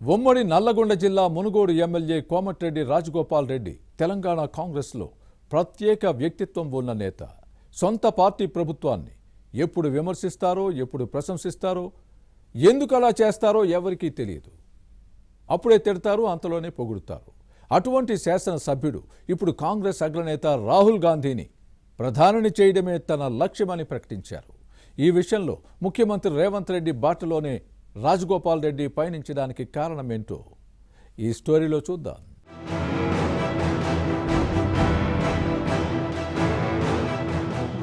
ఉమ్మడి నల్లగొండ జిల్లా మునుగోడు ఎమ్మెల్యే కోమటిరెడ్డి రాజగోపాల్ రెడ్డి తెలంగాణ కాంగ్రెస్లో ప్రత్యేక వ్యక్తిత్వం ఉన్న నేత. సొంత పార్టీ ప్రభుత్వాన్ని ఎప్పుడు విమర్శిస్తారో, ఎప్పుడు ప్రశంసిస్తారో, ఎందుకు అలా చేస్తారో ఎవరికీ తెలియదు. అప్పుడే తిడతారు, అంతలోనే పొగుడుతారు. అటువంటి శాసనసభ్యుడు ఇప్పుడు కాంగ్రెస్ అగ్రనేత రాహుల్ గాంధీని ప్రధానిని చేయడమే తన లక్ష్యమని ప్రకటించారు. ఈ విషయంలో ముఖ్యమంత్రి రేవంత్ రెడ్డి బాటలోనే రాజగోపాల్ రెడ్డి పయనించడానికి కారణమేంటో ఈ స్టోరీలో చూద్దాం.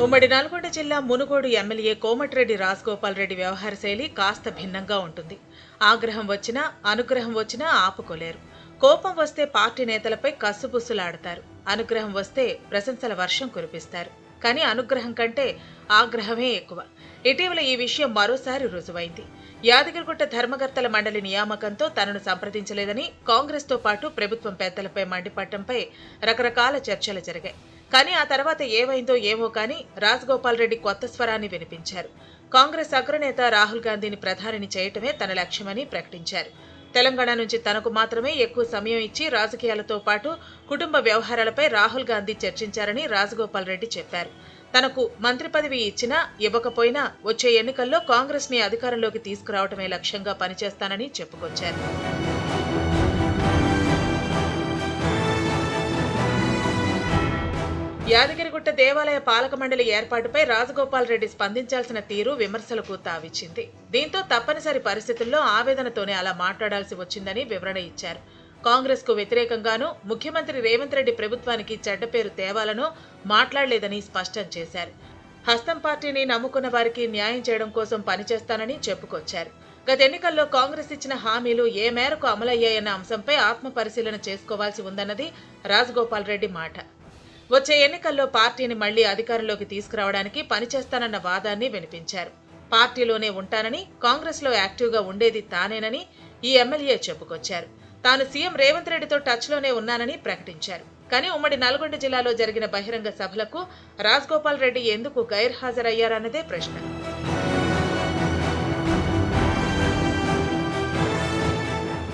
ఉమ్మడి నల్గొండ జిల్లా మునుగోడు ఎమ్మెల్యే కోమటిరెడ్డి రాజగోపాల్ రెడ్డి వ్యవహార శైలి కాస్త భిన్నంగా ఉంటుంది. ఆగ్రహం వచ్చినా, అనుగ్రహం వచ్చినా ఆపుకోలేరు. కోపం వస్తే పార్టీ నేతలపై కస్సుబుస్సులాడతారు. అనుగ్రహం వస్తే ప్రశంసల వర్షం కురిపిస్తారు. కానీ అనుగ్రహం కంటే ఆగ్రహమే ఎక్కువ. ఇటీవల ఈ విషయం మరోసారి రుజువైంది. యాదగిరిగుట్ట ధర్మకర్తల మండలి నియామకంతో తనను సంప్రదించలేదని కాంగ్రెస్తో పాటు ప్రభుత్వం పెద్దలపై మండిపడటంపై రకరకాల చర్చలు జరిగాయి. కానీ ఆ తర్వాత ఏమైందో ఏమో కానీ రాజగోపాల్ రెడ్డి కొత్త స్వరాన్ని వినిపించారు. కాంగ్రెస్ అగ్రనేత రాహుల్ గాంధీని ప్రధానిని చేయటమే తన లక్ష్యమని ప్రకటించారు. తెలంగాణ నుంచి తనకు మాత్రమే ఎక్కువ సమయం ఇచ్చి రాజకీయాలతో పాటు కుటుంబ వ్యవహారాలపై రాహుల్ గాంధీ చర్చించారని రాజగోపాల్ రెడ్డి చెప్పారు. తనకు మంత్రి పదవి ఇచ్చినా ఇవ్వకపోయినా వచ్చే ఎన్నికల్లో కాంగ్రెస్ ని అధికారంలోకి తీసుకురావటమే లక్ష్యంగా పనిచేస్తానని చెప్పుకొచ్చారు. యాదగిరిగుట్ట దేవాలయ పాలక మండలి ఏర్పాటుపై రాజగోపాల్ రెడ్డి స్పందించాల్సిన తీరు విమర్శలకు తావిచ్చింది. దీంతో తప్పనిసరి పరిస్థితుల్లో ఆవేదనతోనే అలా మాట్లాడాల్సి వచ్చిందని వివరణ ఇచ్చారు. కాంగ్రెస్ కు వ్యతిరేకంగానూ ముఖ్యమంత్రి రేవంత్ రెడ్డి ప్రభుత్వానికి చెడ్డ పేరు తేవాలనో మాట్లాడలేదని స్పష్టం చేశారు. హస్తం పార్టీని నమ్ముకున్న వారికి న్యాయం చేయడం కోసం పనిచేస్తానని చెప్పుకొచ్చారు. గత ఎన్నికల్లో కాంగ్రెస్ ఇచ్చిన హామీలు ఏ మేరకు అమలయ్యాయన్న అంశంపై ఆత్మ పరిశీలన చేసుకోవాల్సి ఉందన్నది రాజగోపాల్ రెడ్డి మాట. వచ్చే ఎన్నికల్లో పార్టీని మళ్లీ అధికారంలోకి తీసుకురావడానికి పనిచేస్తానన్న వాదాన్ని వినిపించారు. పార్టీలోనే ఉంటానని, కాంగ్రెస్ లో యాక్టివ్గా ఉండేది తానేనని ఈ ఎమ్మెల్యే చెప్పుకొచ్చారు. తాను సీఎం రేవంత్ రెడ్డితో టచ్లోనే ఉన్నానని ప్రకటించారు. కానీ ఉమ్మడి నల్గొండ జిల్లాలో జరిగిన బహిరంగ సభలకు రాజగోపాల్ రెడ్డి ఎందుకు గైర్హాజరయ్యారన్నదే ప్రశ్న.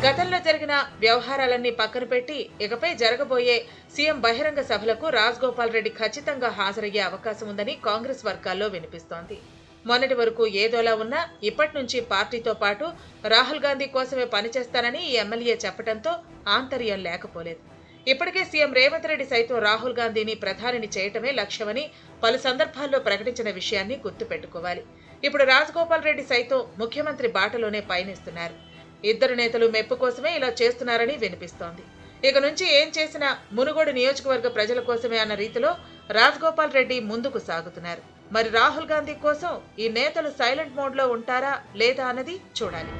గతంలో జరిగిన వ్యవహారాలన్నీ పక్కన పెట్టి ఇకపై జరగబోయే సీఎం బహిరంగ సభలకు రాజగోపాల్ రెడ్డి ఖచ్చితంగా హాజరయ్యే అవకాశం ఉందని కాంగ్రెస్ వర్గాల్లో వినిపిస్తోంది. మొన్నటి వరకు ఏదోలా ఉన్నా ఇప్పటి నుంచి పార్టీతో పాటు రాహుల్ గాంధీ కోసమే పనిచేస్తానని ఈ ఎమ్మెల్యే చెప్పడంతో ఆంతర్యం లేకపోలేదు. ఇప్పటికే సీఎం రేవంత్ రెడ్డి సైతం రాహుల్ గాంధీని ప్రధానిని చేయటమే లక్ష్యమని పలు సందర్భాల్లో ప్రకటించిన విషయాన్ని గుర్తుపెట్టుకోవాలి. ఇప్పుడు రాజగోపాల్ రెడ్డి సైతం ముఖ్యమంత్రి బాటలోనే పయనిస్తున్నారు. ఇద్దరు నేతలు మెప్పు కోసమే ఇలా చేస్తున్నారని వినిపిస్తోంది. ఇక నుంచి ఏం చేసినా మునుగోడు నియోజకవర్గ ప్రజల కోసమే అన్న రీతిలో రాజగోపాల్ రెడ్డి ముందుకు సాగుతున్నారు. మరి రాహుల్ గాంధీ కోసం ఈ నేతలు సైలెంట్ మోడ్లో ఉంటారా లేదా అన్నది చూడాలి.